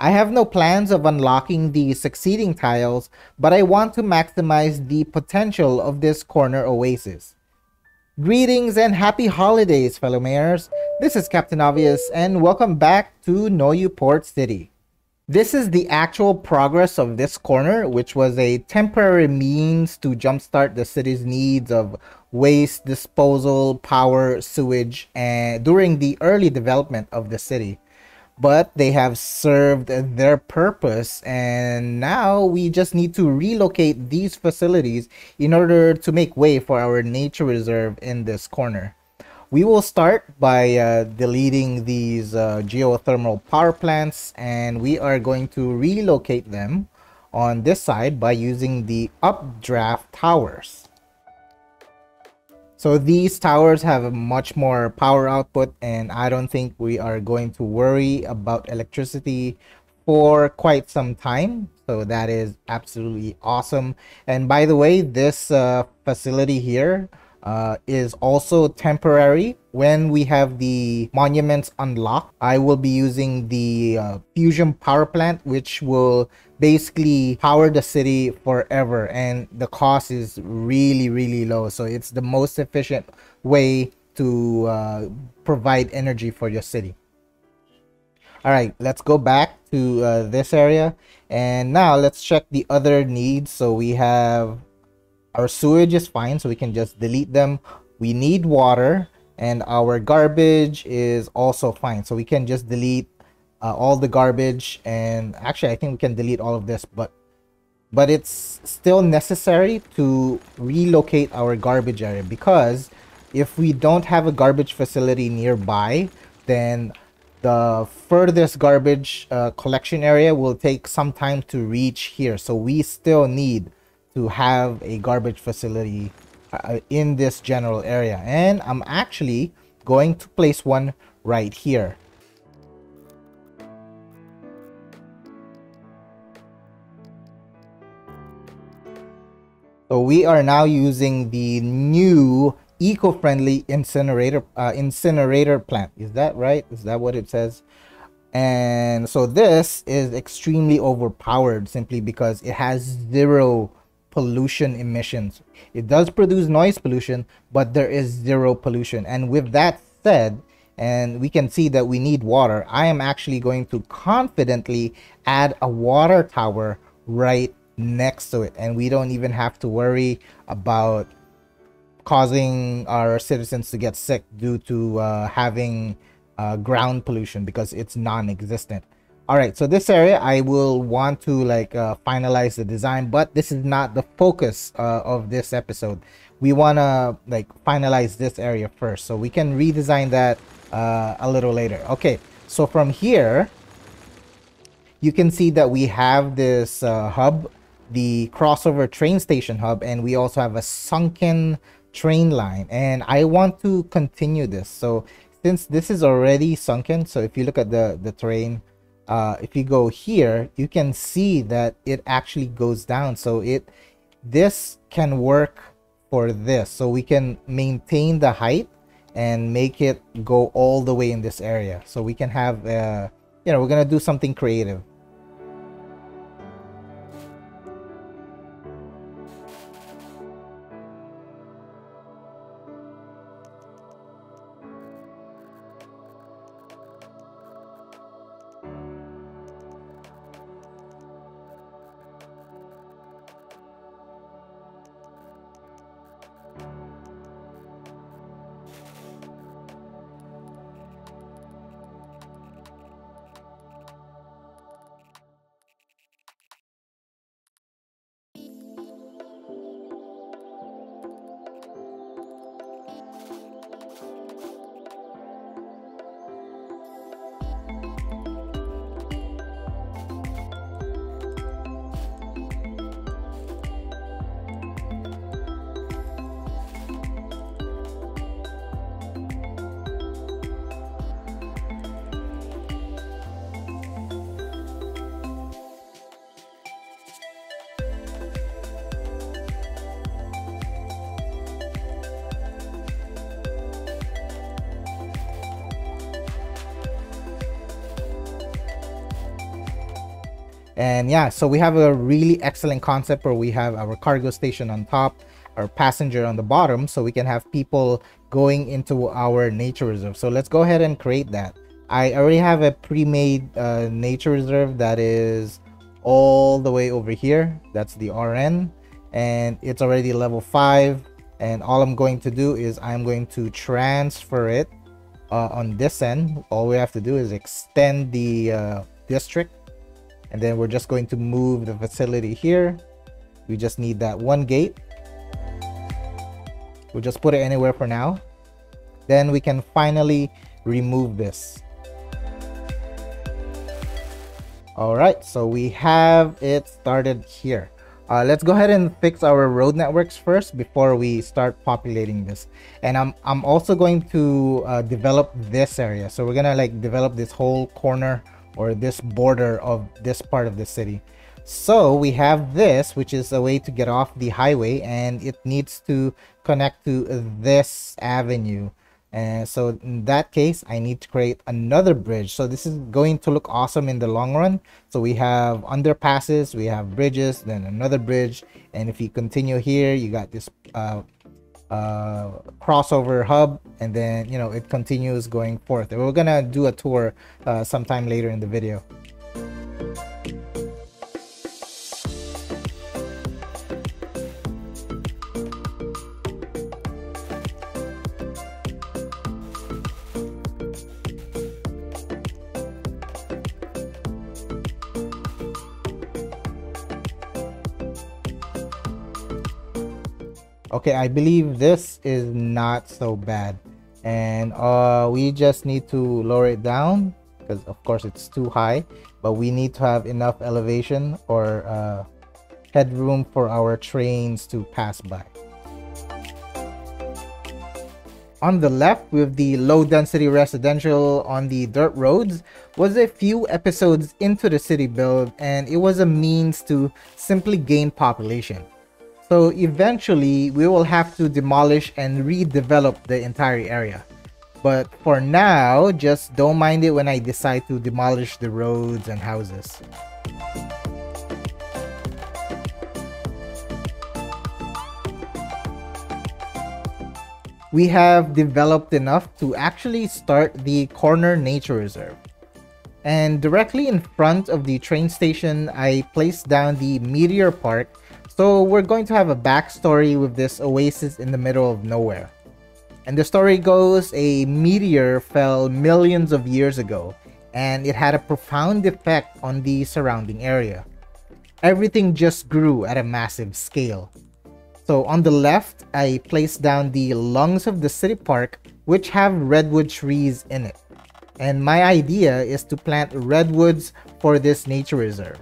I have no plans of unlocking the succeeding tiles, but I want to maximize the potential of this corner oasis. Greetings and happy holidays, fellow mayors. This is Captain Obvious, and welcome back to Noyou Port City. This is the actual progress of this corner, which was a temporary means to jumpstart the city's needs of waste disposal, power, sewage, and during the early development of the city. But they have served their purpose, and now we just need to relocate these facilities in order to make way for our nature reserve in this corner. We will start by deleting these geothermal power plants, and we are going to relocate them on this side by using the updraft towers. So these towers have a much more power output, and I don't think we are going to worry about electricity for quite some time. So that is absolutely awesome. And by the way, this facility here is also temporary. When we have the monuments unlocked, I will be using the fusion power plant, which will basically power the city forever, and the cost is really low. So it's the most efficient way to provide energy for your city. All right, let's go back to this area, and now let's check the other needs. So we have our sewage is fine, so we can just delete them. We need water, and our garbage is also fine, so we can just delete all the garbage. And actually, I think we can delete all of this, but it's still necessary to relocate our garbage area, because if we don't have a garbage facility nearby, then the furthest garbage collection area will take some time to reach here. So we still need to have a garbage facility in this general area, and I'm actually going to place one right here. So we are now using the new eco-friendly incinerator plant. Is that right? Is that what it says? And so this is extremely overpowered simply because it has zero pollution emissions. It does produce noise pollution, but there is zero pollution. And with that said, and we can see that we need water, I am actually going to confidently add a water tower right next to it, and we don't even have to worry about causing our citizens to get sick due to having ground pollution, because it's non-existent. All right, so this area I will want to finalize the design, but this is not the focus of this episode. We want to finalize this area first, so we can redesign that a little later. Okay, so from here you can see that we have this hub, the crossover train station hub, and we also have a sunken train line, and I want to continue this. So since this is already sunken, so if you look at the terrain, if you go here, you can see that it actually goes down. So this can work for this, so we can maintain the height and make it go all the way in this area. So we can have we're gonna do something creative. And yeah, so we have a really excellent concept where we have our cargo station on top, our passenger on the bottom, so we can have people going into our nature reserve. So let's go ahead and create that. I already have a pre-made nature reserve that is all the way over here. That's the RN, and it's already level 5. And all I'm going to do is I'm going to transfer it on this end. All we have to do is extend the district, and then we're just going to move the facility here. We just need that one gate. We'll just put it anywhere for now. Then we can finally remove this. All right, so we have it started here. Let's go ahead and fix our road networks first before we start populating this. And I'm also going to develop this area. So we're gonna like develop this whole corner or this border of this part of the city. So we have this, which is a way to get off the highway, and it needs to connect to this avenue. And so in that case, I need to create another bridge. So this is going to look awesome in the long run. So we have underpasses, we have bridges, then another bridge. And if you continue here, you got this crossover hub, and then, you know, it continues going forth. And we're gonna do a tour sometime later in the video. Okay, I believe this is not so bad, and we just need to lower it down because of course it's too high, but we need to have enough elevation or headroom for our trains to pass by. On the left, with the low density residential on the dirt roads, was a few episodes into the city build, and it was a means to simply gain population. So eventually, we will have to demolish and redevelop the entire area. But for now, just don't mind it when I decide to demolish the roads and houses. We have developed enough to actually start the corner nature reserve. And directly in front of the train station, I placed down the meteor park. So we're going to have a backstory with this oasis in the middle of nowhere. And the story goes, a meteor fell millions of years ago, and it had a profound effect on the surrounding area. Everything just grew at a massive scale. So on the left, I placed down the lungs of the city park, which have redwood trees in it. And my idea is to plant redwoods for this nature reserve.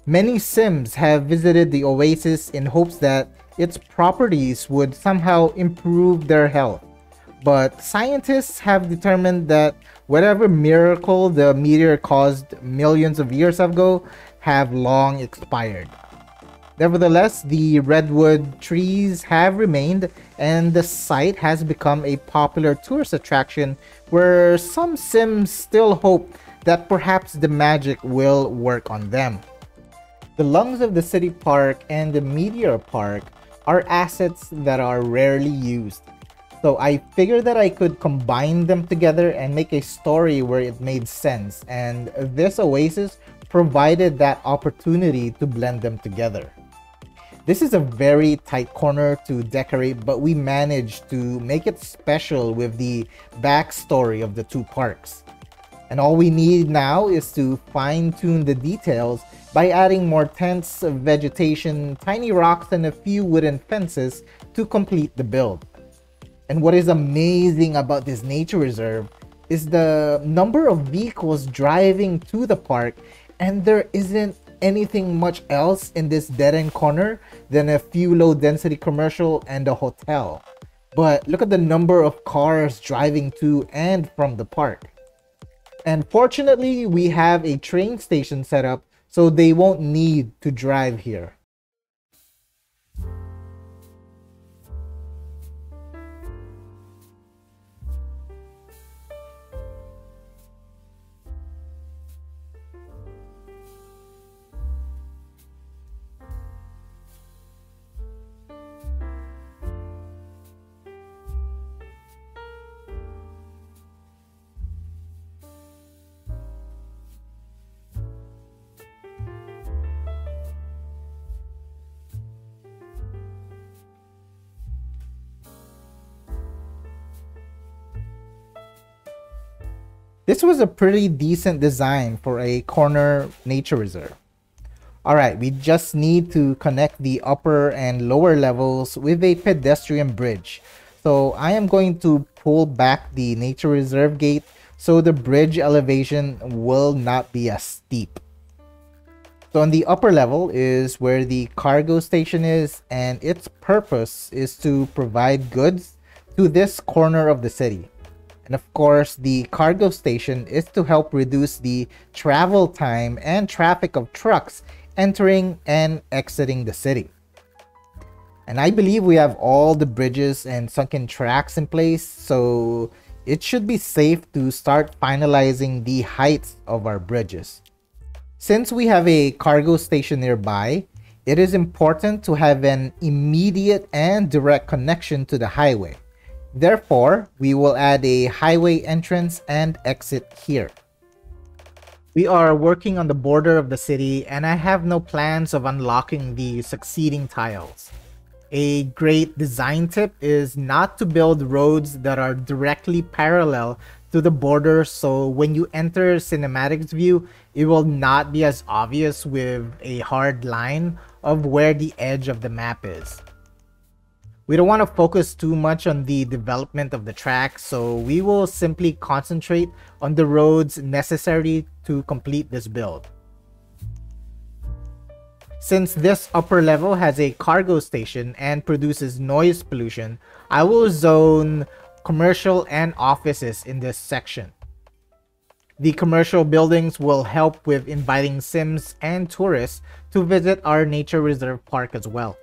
Many Sims have visited the oasis in hopes that its properties would somehow improve their health. But scientists have determined that whatever miracle the meteor caused millions of years ago have long expired. Nevertheless, the redwood trees have remained, and the site has become a popular tourist attraction where some Sims still hope that perhaps the magic will work on them. The lungs of the city park and the meteor park are assets that are rarely used. So I figured that I could combine them together and make a story where it made sense, and this oasis provided that opportunity to blend them together. This is a very tight corner to decorate, but we managed to make it special with the backstory of the two parks. And all we need now is to fine-tune the details by adding more tents, vegetation, tiny rocks, and a few wooden fences to complete the build. And what is amazing about this nature reserve is the number of vehicles driving to the park, and there isn't anything much else in this dead-end corner than a few low-density commercial and a hotel. But look at the number of cars driving to and from the park. And fortunately, we have a train station set up, so they won't need to drive here. This was a pretty decent design for a corner nature reserve. Alright, we just need to connect the upper and lower levels with a pedestrian bridge. So I am going to pull back the nature reserve gate so the bridge elevation will not be as steep. So on the upper level is where the cargo station is, and its purpose is to provide goods to this corner of the city. And of course, the cargo station is to help reduce the travel time and traffic of trucks entering and exiting the city. And I believe we have all the bridges and sunken tracks in place, so it should be safe to start finalizing the heights of our bridges. Since we have a cargo station nearby, it is important to have an immediate and direct connection to the highway. Therefore, we will add a highway entrance and exit here. We are working on the border of the city, and I have no plans of unlocking the succeeding tiles. A great design tip is not to build roads that are directly parallel to the border, so when you enter cinematics view, it will not be as obvious with a hard line of where the edge of the map is. We don't want to focus too much on the development of the track, so we will simply concentrate on the roads necessary to complete this build. Since this upper level has a cargo station and produces noise pollution, I will zone commercial and offices in this section. The commercial buildings will help with inviting Sims and tourists to visit our nature reserve park as well.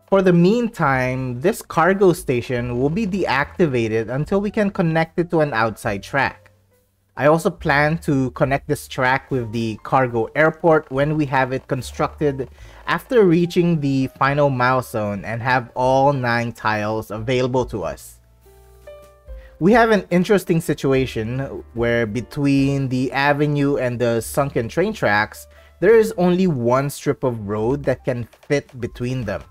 For the meantime, this cargo station will be deactivated until we can connect it to an outside track. I also plan to connect this track with the cargo airport when we have it constructed after reaching the final milestone and have all 9 tiles available to us. We have an interesting situation where between the avenue and the sunken train tracks, there is only one strip of road that can fit between them.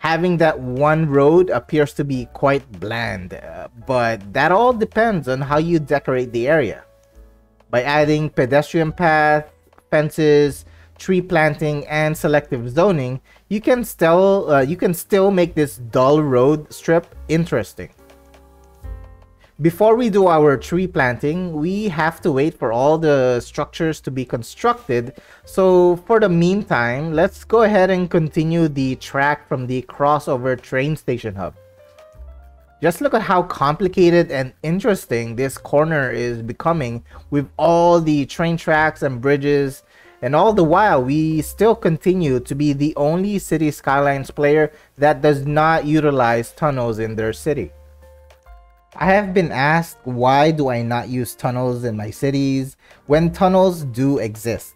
Having that one road appears to be quite bland, but that all depends on how you decorate the area. By adding pedestrian paths, fences, tree planting, and selective zoning, you can still make this dull road strip interesting. Before we do our tree planting, we have to wait for all the structures to be constructed. So for the meantime, let's go ahead and continue the track from the crossover train station hub. Just look at how complicated and interesting this corner is becoming with all the train tracks and bridges, and all the while we still continue to be the only City Skylines player that does not utilize tunnels in their city. I have been asked why do I not use tunnels in my cities when tunnels do exist.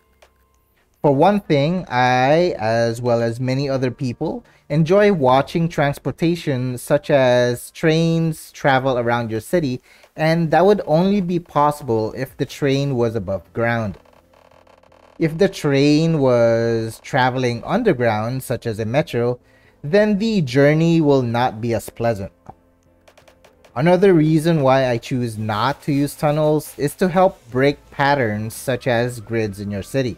For one thing, I, as well as many other people, enjoy watching transportation such as trains travel around your city, and that would only be possible if the train was above ground. If the train was traveling underground, such as a metro, then the journey will not be as pleasant. Another reason why I choose not to use tunnels is to help break patterns such as grids in your city.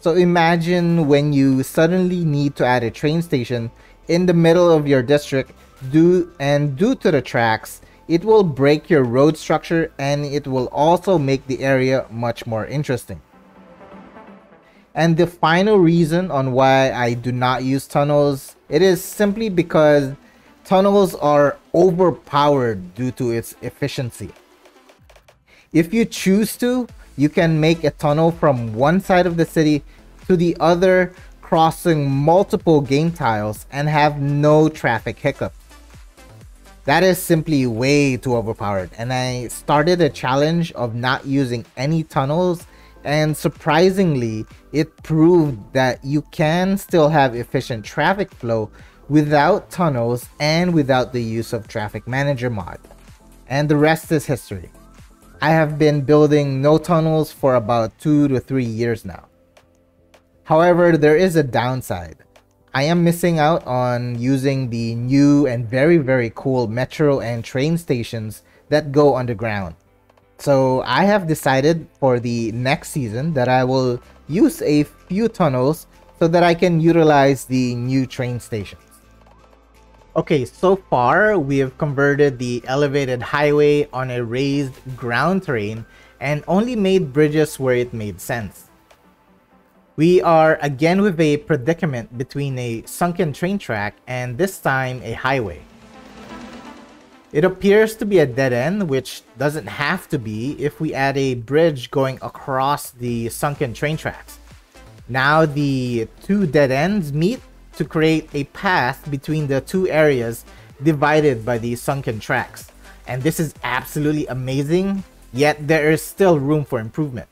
So imagine when you suddenly need to add a train station in the middle of your district due to the tracks, it will break your road structure and it will also make the area much more interesting. And the final reason on why I do not use tunnels, it is simply because tunnels are overpowered due to its efficiency. If you choose to, you can make a tunnel from one side of the city to the other, crossing multiple game tiles and have no traffic hiccups. That is simply way too overpowered, and I started a challenge of not using any tunnels, and surprisingly, it proved that you can still have efficient traffic flow without tunnels and without the use of Traffic Manager mod. And the rest is history. I have been building no tunnels for about 2 to 3 years now. However, there is a downside. I am missing out on using the new and very cool metro and train stations that go underground. So I have decided for the next season that I will use a few tunnels so that I can utilize the new train stations. Okay, so far we have converted the elevated highway on a raised ground terrain and only made bridges where it made sense. We are again with a predicament between a sunken train track and this time a highway. It appears to be a dead end, which doesn't have to be if we add a bridge going across the sunken train tracks. Now the two dead ends meet to create a path between the two areas divided by the sunken tracks. And this is absolutely amazing, yet there is still room for improvement.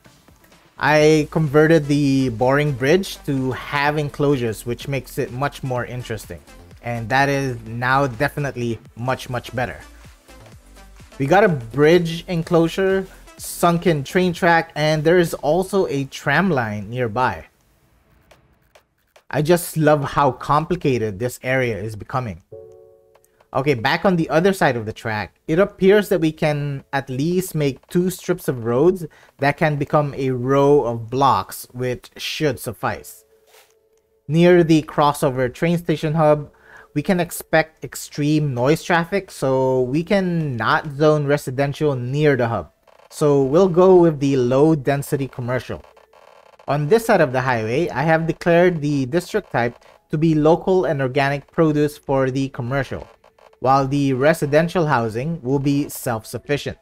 I converted the boring bridge to have enclosures, which makes it much more interesting. And that is now definitely much better. We got a bridge enclosure, sunken train track, and there is also a tram line nearby. I just love how complicated this area is becoming. Okay, back on the other side of the track, it appears that we can at least make 2 strips of roads that can become a row of blocks, which should suffice. Near the crossover train station hub, we can expect extreme noise traffic, so we can not zone residential near the hub. So we'll go with the low density commercial. On this side of the highway, I have declared the district type to be local and organic produce for the commercial, while the residential housing will be self-sufficient.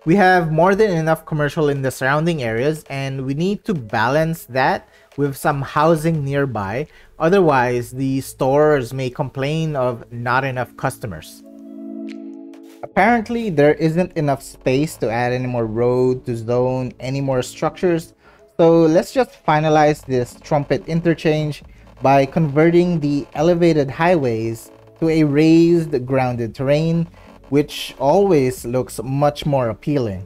We have more than enough commercial in the surrounding areas, and we need to balance that with some housing nearby, otherwise the stores may complain of not enough customers. Apparently there isn't enough space to add any more road to zone any more structures, so let's just finalize this trumpet interchange by converting the elevated highways to a raised grounded terrain, which always looks much more appealing.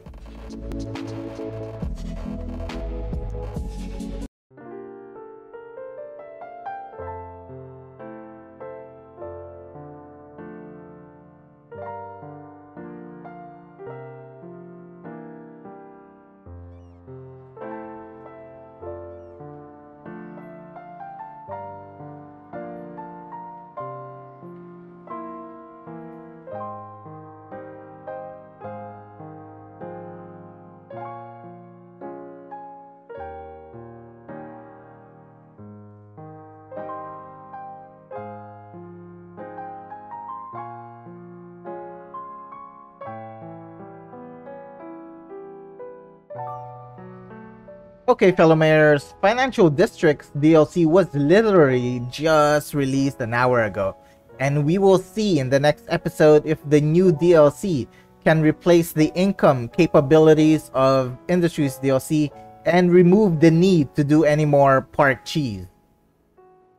Okay, fellow mayors, Financial Districts DLC was literally just released an hour ago, and we will see in the next episode if the new DLC can replace the income capabilities of Industries DLC and remove the need to do any more park cheese.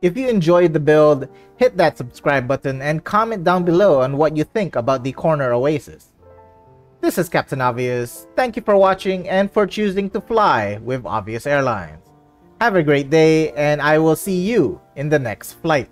If you enjoyed the build, hit that subscribe button and comment down below on what you think about the Corner Oasis. This is Captain Obvious. Thank you for watching and for choosing to fly with Obvious Airlines. Have a great day, and I will see you in the next flight.